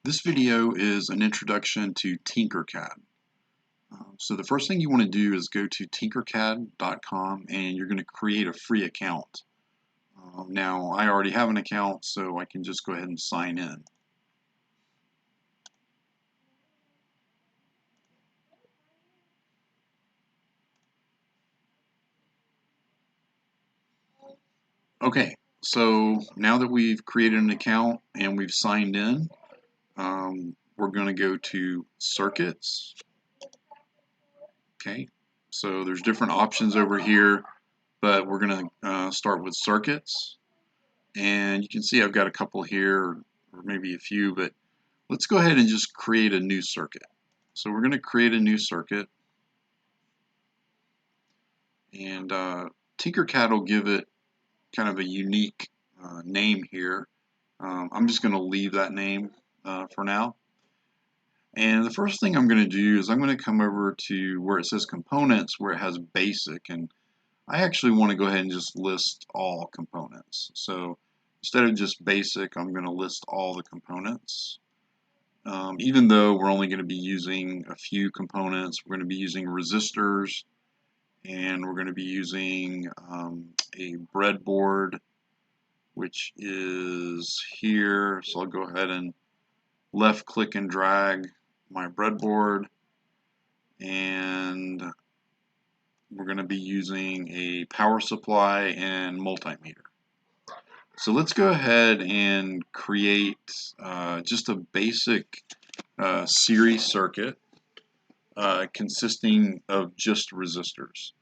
This video is an introduction to Tinkercad. So the first thing you want to do is go to tinkercad.com and you're going to create a free account. Now I already have an account, so I can just go ahead and sign in. Okay, so now that we've created an account and we've signed in, we're going to go to circuits. Okay, so there's different options over here, but we're going to start with circuits. And you can see I've got a couple here, or maybe a few, but let's go ahead and just create a new circuit. So we're going to create a new circuit, and Tinkercad will give it kind of a unique name here. I'm just going to leave that name for now. And the first thing I'm going to do is I'm going to come over to where it says components, where it has basic, and I actually want to go ahead and just list all components. So instead of just basic, I'm going to list all the components. Even though we're only going to be using a few components, we're going to be using resistors, and we're going to be using a breadboard, which is here. So I'll go ahead and left click and drag my breadboard, and we're going to be using a power supply and multimeter. So let's go ahead and create just a basic series circuit consisting of just resistors.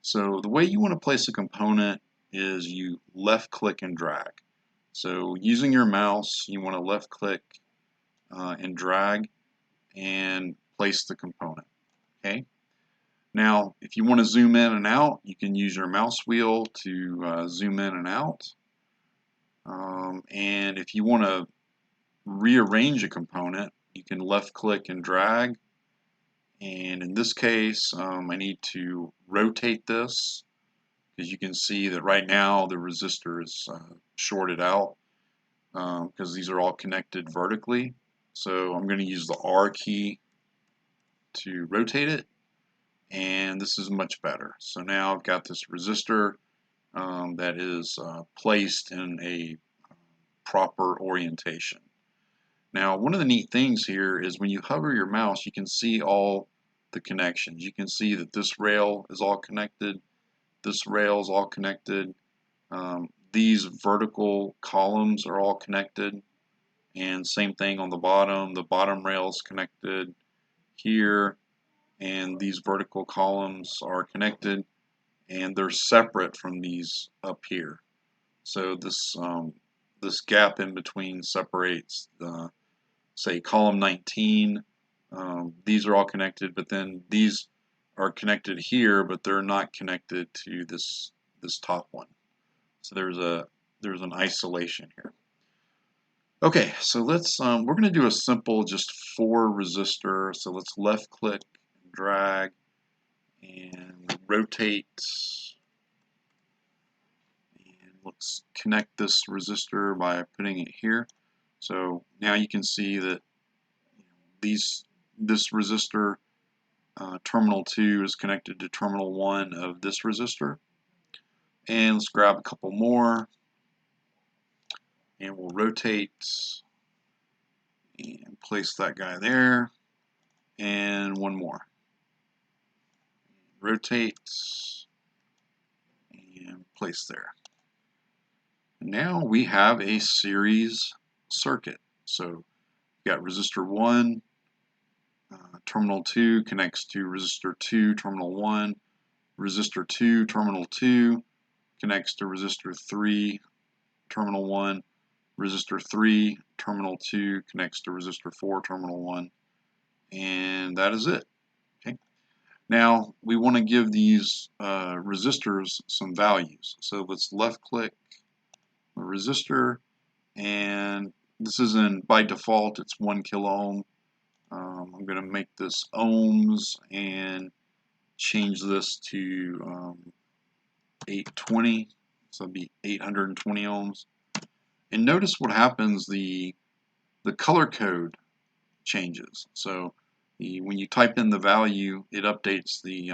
So the way you want to place a component is you left click and drag. So using your mouse, you want to left click and drag and place the component. Okay. Now, if you want to zoom in and out, you can use your mouse wheel to zoom in and out. And if you want to rearrange a component, you can left click and drag. And in this case, I need to rotate this, because you can see that right now the resistor is shorted out because these are all connected vertically. So I'm going to use the R key to rotate it, and this is much better. So now I've got this resistor that is placed in a proper orientation. Now, one of the neat things here is when you hover your mouse, you can see all the connections. You can see that this rail is all connected, this rail is all connected, these vertical columns are all connected, and same thing on the bottom rail is connected here, and these vertical columns are connected, and they're separate from these up here. So this gap in between separates say column 19. These are all connected, but then these are connected here, but they're not connected to this top one. So there's an isolation here. Okay, so let's we're going to do a simple just 4 resistor. So let's left click, drag, and rotate. And let's connect this resistor by putting it here. So now you can see that this resistor terminal 2 is connected to terminal 1 of this resistor. And let's grab a couple more, and we'll rotate and place that guy there, and one more. Rotate and place there. Now we have a series circuit. So we've got resistor 1, terminal 2 connects to resistor 2, terminal 1, resistor 2, terminal 2 connects to resistor 3, terminal 1, resistor 3, terminal 2 connects to resistor 4, terminal 1, and that is it. Okay. Now we want to give these resistors some values. So let's left click the resistor, and this is by default it's 1 kilo ohm. I'm going to make this ohms and change this to 820, so it'll be 820 ohms. And notice what happens, the the color code changes. So when you type in the value, it updates the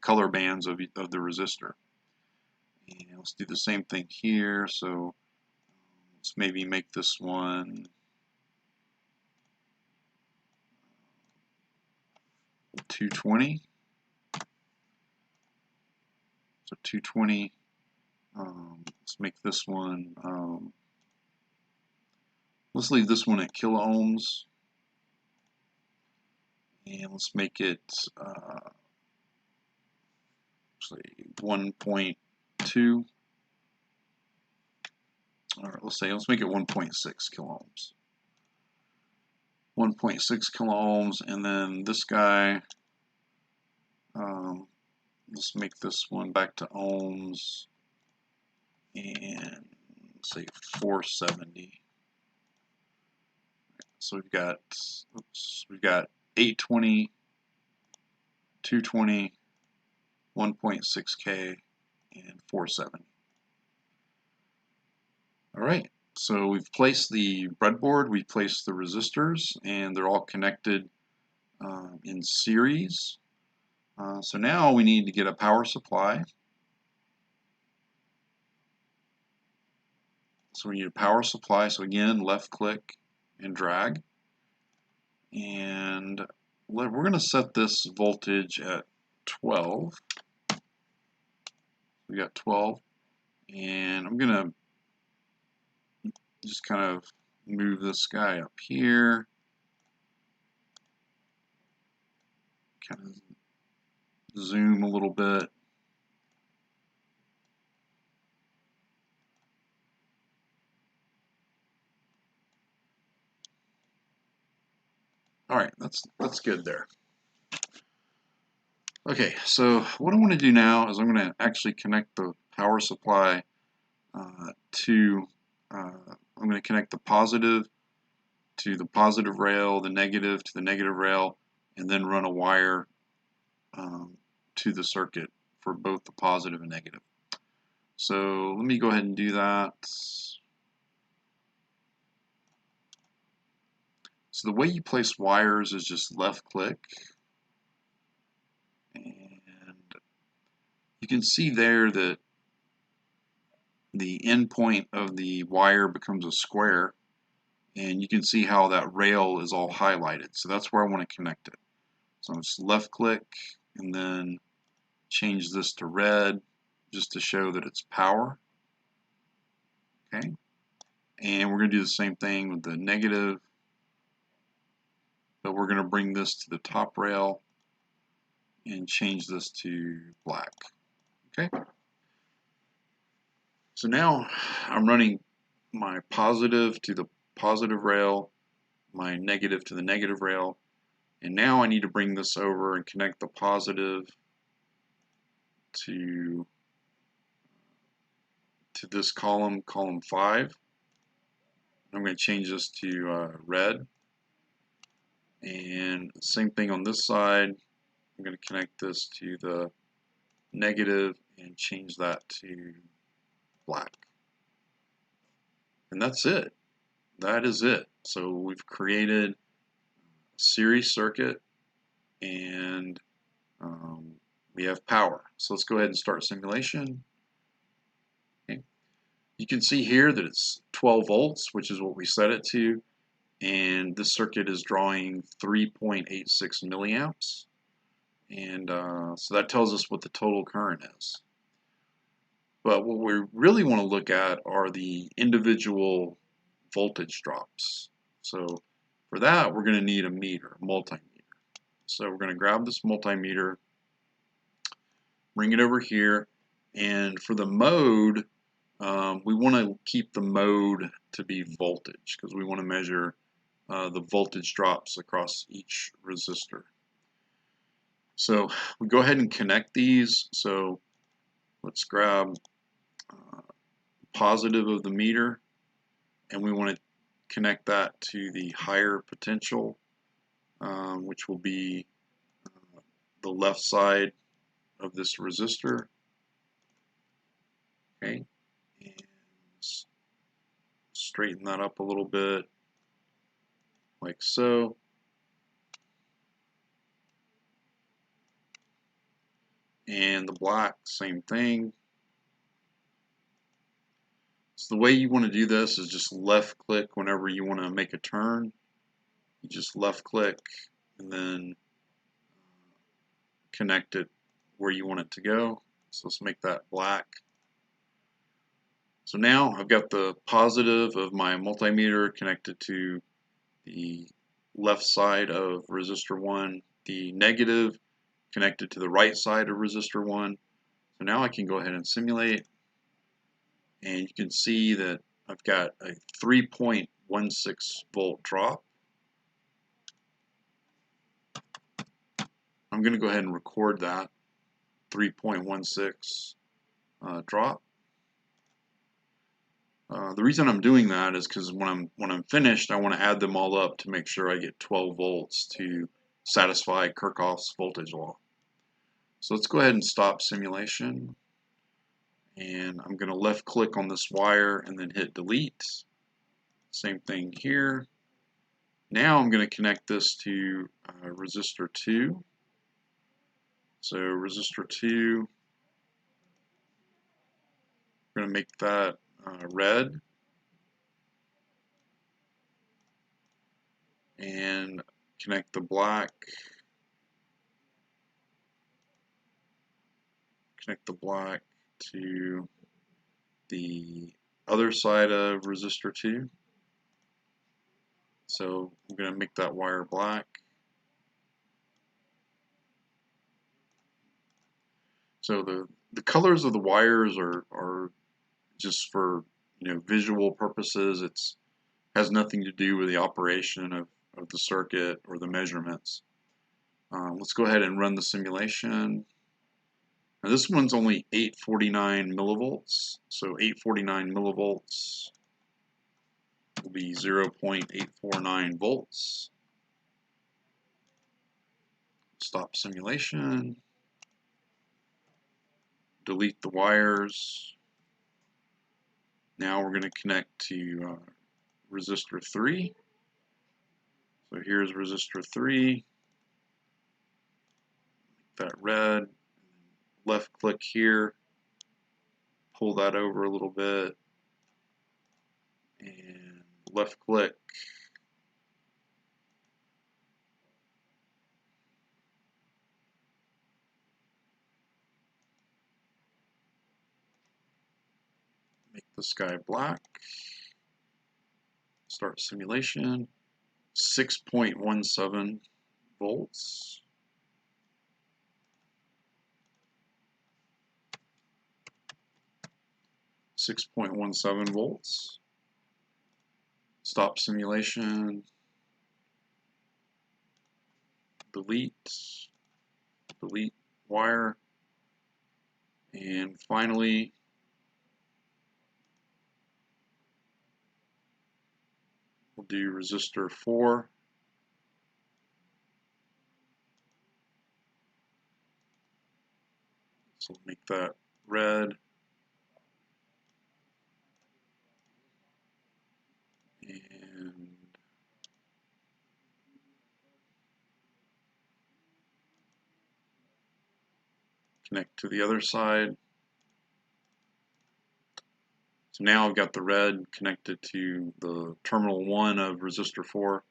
color bands of the resistor. And let's do the same thing here. So let's maybe make this one 220. So 220. Let's make this one. Let's leave this one at kilo ohms, and let's make it say 1.2. All right, let's make it 1.6 kilo ohms. 1.6 kilo ohms, and then this guy. Let's make this one back to ohms, and say 470. So we've got 820, 220, 1.6K, and 470. All right, so we've placed the breadboard, we've placed the resistors, and they're all connected in series. So now we need to get a power supply. So we need a power supply. So again, left click and drag. And we're going to set this voltage at 12. We got 12. And I'm going to just kind of move this guy up here. Kind of zoom a little bit. All right, that's good there. Okay, so what I want to do now is I'm going to actually connect the power supply to, I'm going to connect the positive to the positive rail, the negative to the negative rail, and then run a wire to the circuit for both the positive and negative. So let me go ahead and do that. So the way you place wires is just left click, and you can see there that the end point of the wire becomes a square, and you can see how that rail is all highlighted. So that's where I want to connect it. So I'm just left click and then change this to red just to show that it's power. Okay, and we're going to do the same thing with the negative, but we're going to bring this to the top rail and change this to black. Okay, so now I'm running my positive to the positive rail, my negative to the negative rail, and now I need to bring this over and connect the positive to this column, column 5. I'm going to change this to red, and same thing on this side. I'm going to connect this to the negative and change that to black. And that's it. That is it. So we've created a series circuit, and we have power. So let's go ahead and start simulation. Okay. You can see here that it's 12 volts, which is what we set it to, and this circuit is drawing 3.86 milliamps, and so that tells us what the total current is. But what we really want to look at are the individual voltage drops. So for that, we're going to need a meter, a multimeter. So we're going to grab this multimeter, bring it over here, and for the mode, we want to keep the mode to be voltage because we want to measure the voltage drops across each resistor. So we go ahead and connect these. So let's grab positive of the meter, and we want to connect that to the higher potential, which will be the left side of this resistor. Okay, and straighten that up a little bit. like so. And the black, same thing. So the way you want to do this is just left click whenever you want to make a turn. You just left click and then connect it where you want it to go. So let's make that black. So now I've got the positive of my multimeter connected to the left side of resistor 1, the negative connected to the right side of resistor 1. So now I can go ahead and simulate, and you can see that I've got a 3.16 volt drop. I'm going to go ahead and record that 3.16 drop. The reason I'm doing that is because when I'm finished, I want to add them all up to make sure I get 12 volts to satisfy Kirchhoff's voltage law. So let's go ahead and stop simulation, and I'm going to left click on this wire and then hit delete. Same thing here. Now I'm going to connect this to resistor 2. So resistor 2, we're going to make that red, and connect the black. Connect the black to the other side of resistor 2. So I'm going to make that wire black. So the colors of the wires are just for visual purposes. It's has nothing to do with the operation of the circuit or the measurements. Let's go ahead and run the simulation. Now this one's only 849 millivolts, so 849 millivolts will be 0.849 volts. Stop simulation. Delete the wires. Now we're going to connect to resistor 3. So here's resistor 3. That red. Left click here. Pull that over a little bit. And left click. Make the sky black. Start simulation. 6.17 volts. 6.17 volts. Stop simulation. Delete wire. And finally, we'll do resistor 4. So make that red. And connect to the other side. So now I've got the red connected to the terminal 1 of resistor 4,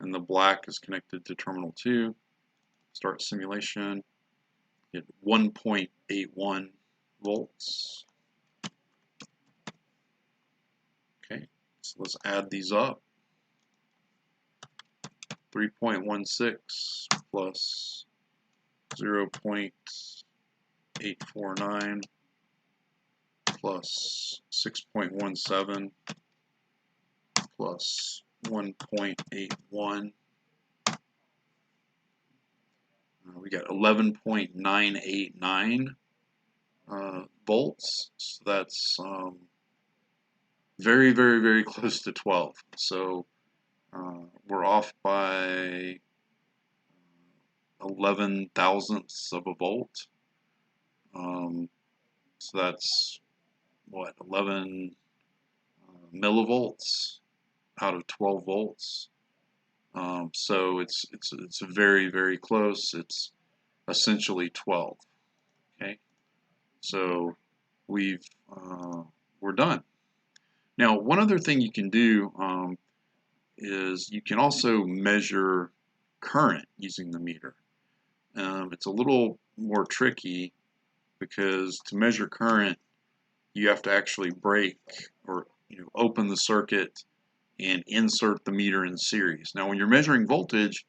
and the black is connected to terminal 2. Start simulation. Get 1.81 volts. Okay, so let's add these up. 3.16 plus 0.849 plus 6.17 plus 1.81. We got 11.989 volts. So that's very, very, very close to 12. So we're off by 11 thousandths of a volt. So that's what, 11 millivolts out of 12 volts. So it's very, very close. It's essentially 12. Okay, so we've we're done. Now, one other thing you can do is you can also measure current using the meter. It's a little more tricky because to measure current, you have to actually break or open the circuit and insert the meter in series. Now, when you're measuring voltage,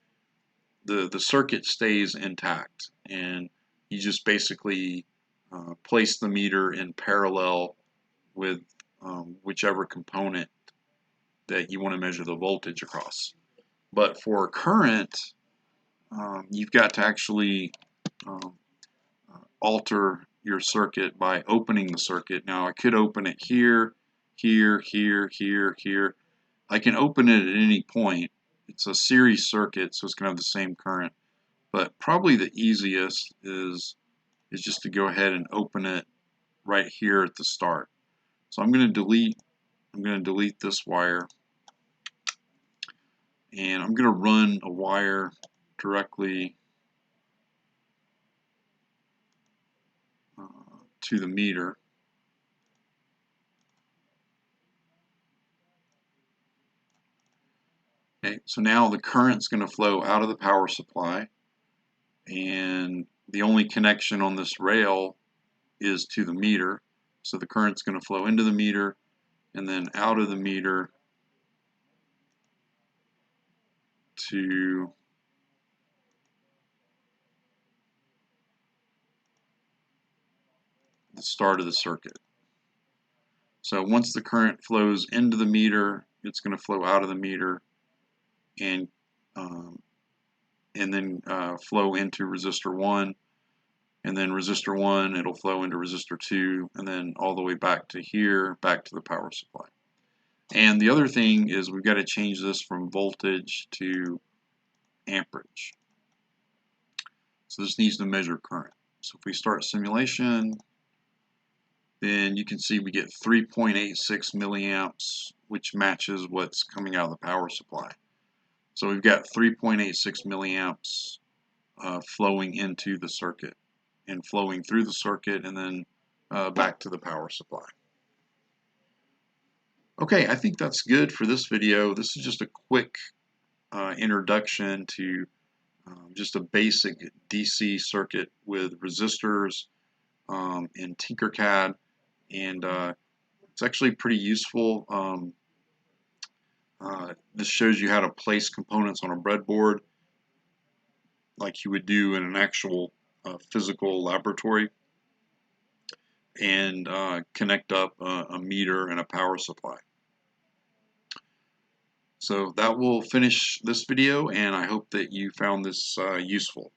the circuit stays intact, and you just basically place the meter in parallel with whichever component that you want to measure the voltage across. But for current, you've got to actually um, alter your circuit by opening the circuit. Now I could open it here, here, here, here, here. I can open it at any point. It's a series circuit, so it's going to have the same current. But probably the easiest is just to go ahead and open it right here at the start. So I'm going to delete this wire, and I'm going to run a wire directly to the meter. Okay, so now the current's going to flow out of the power supply, and the only connection on this rail is to the meter. So the current's going to flow into the meter and then out of the meter to the start of the circuit. So once the current flows into the meter, it's going to flow out of the meter and then flow into resistor 1, and then resistor 1 it'll flow into resistor 2, and then all the way back to here, back to the power supply. And the other thing is we've got to change this from voltage to amperage. So this needs to measure current. So if we start simulation, then you can see we get 3.86 milliamps, which matches what's coming out of the power supply. So we've got 3.86 milliamps flowing into the circuit and flowing through the circuit and then back to the power supply. Okay, I think that's good for this video. This is just a quick introduction to just a basic DC circuit with resistors in Tinkercad, and it's actually pretty useful. This shows you how to place components on a breadboard like you would do in an actual physical laboratory, and connect up a meter and a power supply. So that will finish this video, and I hope that you found this useful.